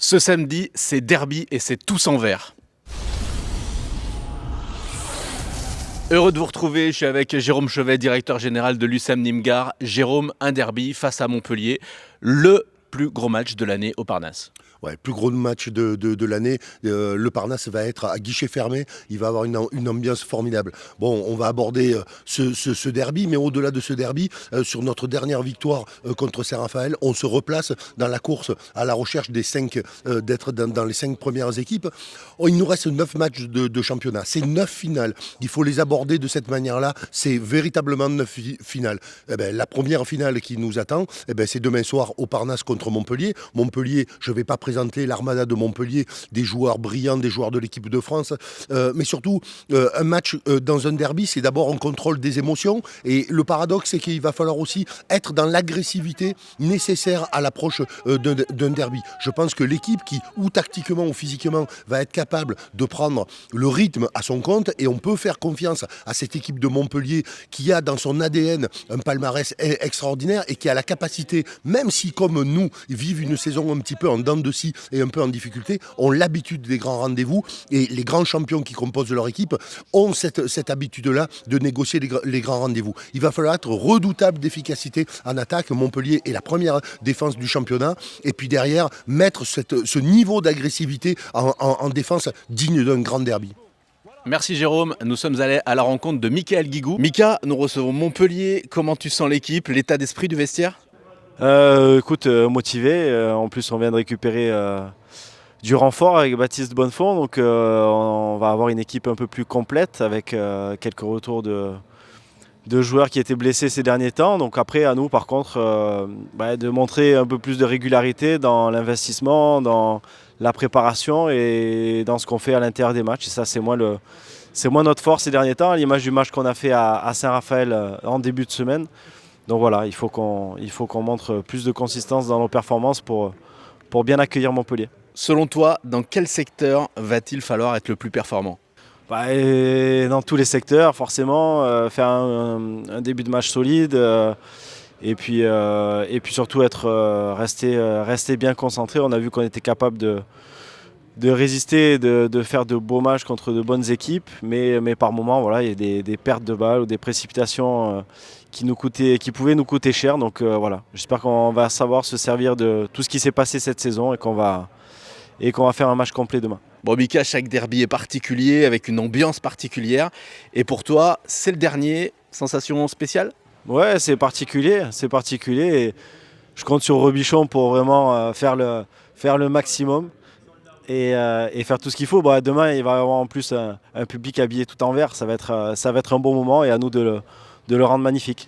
Ce samedi, c'est derby et c'est tous en vert. Heureux de vous retrouver, je suis avec Jérôme Chevet, directeur général de l'USAM Nîmes-Gare. Jérôme, un derby face à Montpellier, le plus gros match de l'année au Parnasse. Ouais, plus gros match de l'année. Le Parnasse va être à guichet fermé. Il va avoir une ambiance formidable. Bon, on va aborder ce derby, mais au-delà de ce derby, sur notre dernière victoire contre Saint-Raphaël, on se replace dans la course à la recherche des 5, d'être dans les 5 premières équipes. Oh, il nous reste 9 matchs de championnat. C'est 9 finales. Il faut les aborder de cette manière-là. C'est véritablement 9 finales. Eh ben, la première finale qui nous attend, eh ben, c'est demain soir au Parnasse contre Montpellier. Montpellier, je ne vais pas présenter l'armada de Montpellier, des joueurs brillants, des joueurs de l'équipe de France, mais surtout un match dans un derby, c'est d'abord un contrôle des émotions, et le paradoxe c'est qu'il va falloir aussi être dans l'agressivité nécessaire à l'approche d'un derby. Je pense que l'équipe qui, ou tactiquement ou physiquement, va être capable de prendre le rythme à son compte, et on peut faire confiance à cette équipe de Montpellier qui a dans son ADN un palmarès extraordinaire et qui a la capacité, même si comme nous vivent une saison un petit peu en dents de scie et un peu en difficulté, ont l'habitude des grands rendez-vous, et les grands champions qui composent leur équipe ont cette habitude-là de négocier les grands rendez-vous. Il va falloir être redoutable d'efficacité en attaque. Montpellier est la première défense du championnat, et puis derrière, mettre ce niveau d'agressivité en défense digne d'un grand derby. Merci Jérôme, nous sommes allés à la rencontre de Mickaël Guigou. Mika, nous recevons Montpellier, comment tu sens l'équipe, l'état d'esprit du vestiaire ? Écoute, motivé. En plus, on vient de récupérer du renfort avec Baptiste Bonnefond. Donc, on va avoir une équipe un peu plus complète avec quelques retours de joueurs qui étaient blessés ces derniers temps. Donc, après, à nous, par contre, de montrer un peu plus de régularité dans l'investissement, dans la préparation et dans ce qu'on fait à l'intérieur des matchs. Et ça, c'est moins notre force ces derniers temps, à l'image du match qu'on a fait à Saint-Raphaël en début de semaine. Donc voilà, il faut qu'on montre plus de consistance dans nos performances pour bien accueillir Montpellier. Selon toi, dans quel secteur va-t-il falloir être le plus performant ? Dans tous les secteurs, forcément, faire un début de match solide et puis surtout rester bien concentré. On a vu qu'on était capable de résister, de faire de beaux matchs contre de bonnes équipes, mais par moments, voilà, il y a des pertes de balles ou des précipitations qui pouvaient nous coûter cher. Donc voilà, j'espère qu'on va savoir se servir de tout ce qui s'est passé cette saison et qu'on va faire un match complet demain. Bon Mika, chaque derby est particulier, avec une ambiance particulière. Et pour toi, c'est le dernier, sensation spéciale ? Ouais, c'est particulier. Et je compte sur Robichon pour vraiment faire le maximum et faire tout ce qu'il faut. Demain, il va y avoir en plus un public habillé tout en vert. Ça va être un bon moment et à nous de le rendre magnifique.